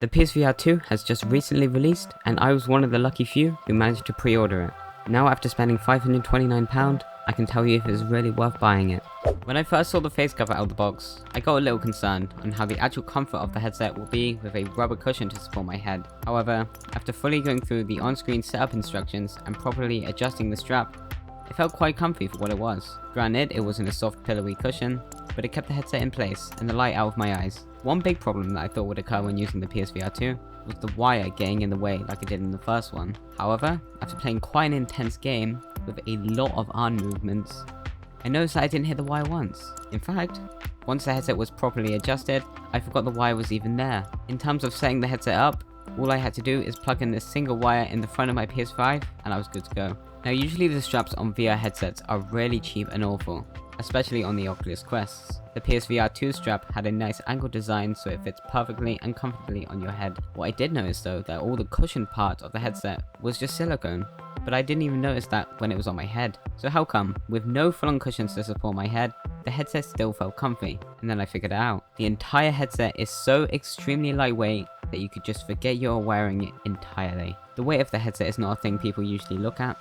The PSVR 2 has just recently released, and I was one of the lucky few who managed to pre-order it. Now after spending £529, I can tell you if it is really worth buying it. When I first saw the face cover out of the box, I got a little concerned on how the actual comfort of the headset will be with a rubber cushion to support my head. However, after fully going through the on-screen setup instructions and properly adjusting the strap, it felt quite comfy for what it was. Granted, it wasn't a soft pillowy cushion, but it kept the headset in place and the light out of my eyes. One big problem that I thought would occur when using the PSVR 2 was the wire getting in the way like it did in the first one. However, after playing quite an intense game with a lot of arm movements, I noticed that I didn't hit the wire once. In fact, once the headset was properly adjusted, I forgot the wire was even there. In terms of setting the headset up, all I had to do is plug in this single wire in the front of my PS5 and I was good to go. Now usually the straps on VR headsets are really cheap and awful, especially on the Oculus Quests. The PSVR 2 strap had a nice angle design so it fits perfectly and comfortably on your head. What I did notice though, that all the cushion part of the headset was just silicone, but I didn't even notice that when it was on my head. So how come, with no full-on cushions to support my head, the headset still felt comfy? And then I figured it out. The entire headset is so extremely lightweight that you could just forget you're wearing it entirely. The weight of the headset is not a thing people usually look at,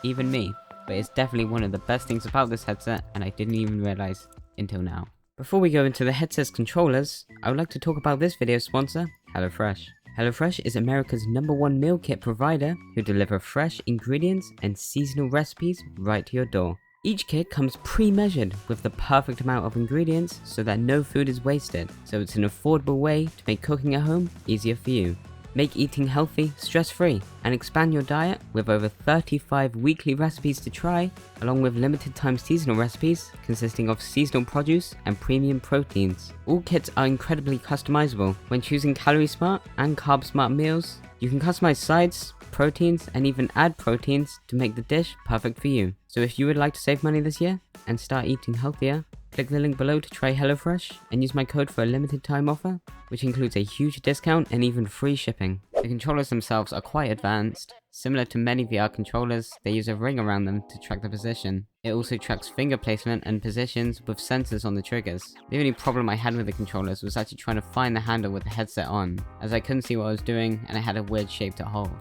even me, but it's definitely one of the best things about this headset and I didn't even realize until now. Before we go into the headset's controllers, I would like to talk about this video's sponsor, HelloFresh. HelloFresh is America's #1 meal kit provider who deliver fresh ingredients and seasonal recipes right to your door. Each kit comes pre-measured with the perfect amount of ingredients so that no food is wasted, so it's an affordable way to make cooking at home easier for you. Make eating healthy, stress-free, and expand your diet with over 35 weekly recipes to try, along with limited-time seasonal recipes consisting of seasonal produce and premium proteins. All kits are incredibly customizable. When choosing calorie-smart and carb-smart meals, you can customize sides, proteins, and even add proteins to make the dish perfect for you. So if you would like to save money this year and start eating healthier, click the link below to try HelloFresh and use my code for a limited time offer, which includes a huge discount and even free shipping. The controllers themselves are quite advanced. Similar to many VR controllers, they use a ring around them to track the position. It also tracks finger placement and positions with sensors on the triggers. The only problem I had with the controllers was actually trying to find the handle with the headset on, as I couldn't see what I was doing and it had a weird shape to hold.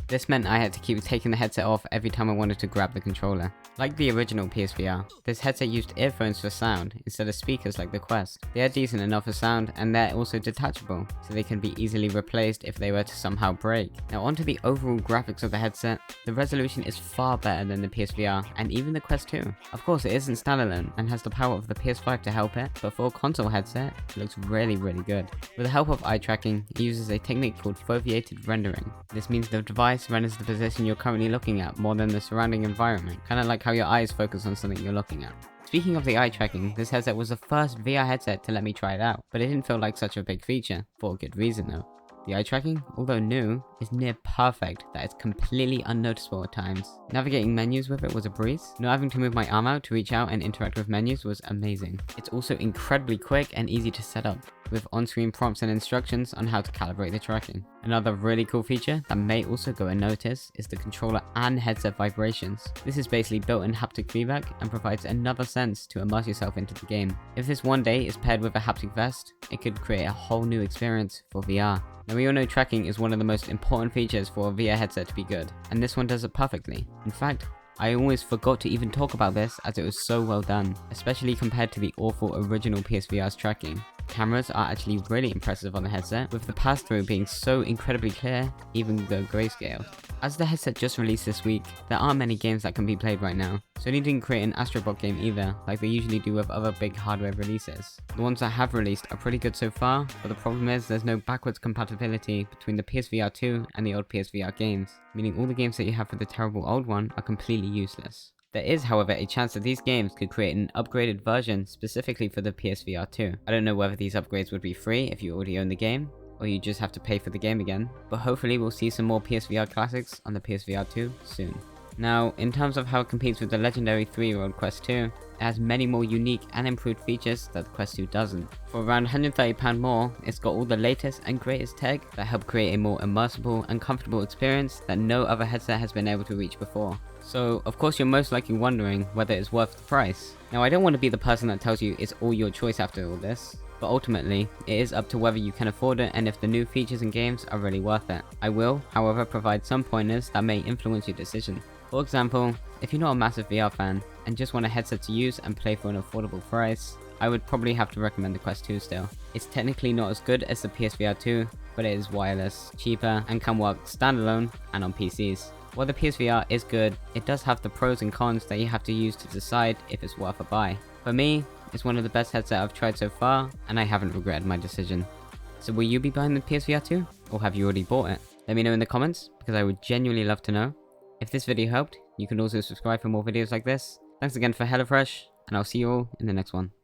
This meant I had to keep taking the headset off every time I wanted to grab the controller. Like the original PSVR, this headset used earphones for sound instead of speakers like the Quest. They are decent enough for sound and they're also detachable, so they can be easily replaced if they were to somehow break. Now onto the overall graphics of the headset, the resolution is far better than the PSVR and even the Quest 2. Of course it isn't standalone and has the power of the PS5 to help it, but for a console headset, it looks really good. With the help of eye tracking, it uses a technique called foveated rendering. This means the device renders the position you're currently looking at more than the surrounding environment, kinda like how your eyes focus on something you're looking at. Speaking of the eye tracking, this headset was the first VR headset to let me try it out, but it didn't feel like such a big feature, for a good reason though. The eye tracking, although new, is near perfect that it's completely unnoticeable at times. Navigating menus with it was a breeze. Not having to move my arm out to reach out and interact with menus was amazing. It's also incredibly quick and easy to set up, with on-screen prompts and instructions on how to calibrate the tracking. Another really cool feature that may also go unnoticed is the controller and headset vibrations. This is basically built-in haptic feedback and provides another sense to immerse yourself into the game. If this one day is paired with a haptic vest, it could create a whole new experience for VR. Now we all know tracking is one of the most important features for a VR headset to be good, and this one does it perfectly. In fact, I almost forgot to even talk about this as it was so well done, especially compared to the awful original PSVR's tracking. Cameras are actually really impressive on the headset, with the pass-through being so incredibly clear, even though grayscale. As the headset just released this week, there aren't many games that can be played right now, so they didn't create an Astrobot game either, like they usually do with other big hardware releases. The ones that have released are pretty good so far, but the problem is there's no backwards compatibility between the PSVR 2 and the old PSVR games, meaning all the games that you have for the terrible old one are completely useless. There is, however, a chance that these games could create an upgraded version specifically for the PSVR 2. I don't know whether these upgrades would be free if you already own the game, or you just have to pay for the game again, but hopefully we'll see some more PSVR classics on the PSVR 2 soon. Now, in terms of how it competes with the legendary 3-year-old Quest 2, it has many more unique and improved features that the Quest 2 doesn't. For around £130 more, it's got all the latest and greatest tech that help create a more immersive and comfortable experience that no other headset has been able to reach before. So, of course you're most likely wondering whether it's worth the price. Now I don't want to be the person that tells you it's all your choice after all this, But ultimately, it is up to whether you can afford it and if the new features and games are really worth it. I will, however, provide some pointers that may influence your decision. For example, if you're not a massive VR fan and just want a headset to use and play for an affordable price, I would probably have to recommend the Quest 2 still. It's technically not as good as the PSVR 2, but it is wireless, cheaper, and can work standalone and on PCs. While the PSVR is good, it does have the pros and cons that you have to use to decide if it's worth a buy. For me, it's one of the best headsets I've tried so far, and I haven't regretted my decision. So will you be buying the PSVR 2, or have you already bought it? Let me know in the comments, because I would genuinely love to know. If this video helped, you can also subscribe for more videos like this. Thanks again for HelloFresh, and I'll see you all in the next one.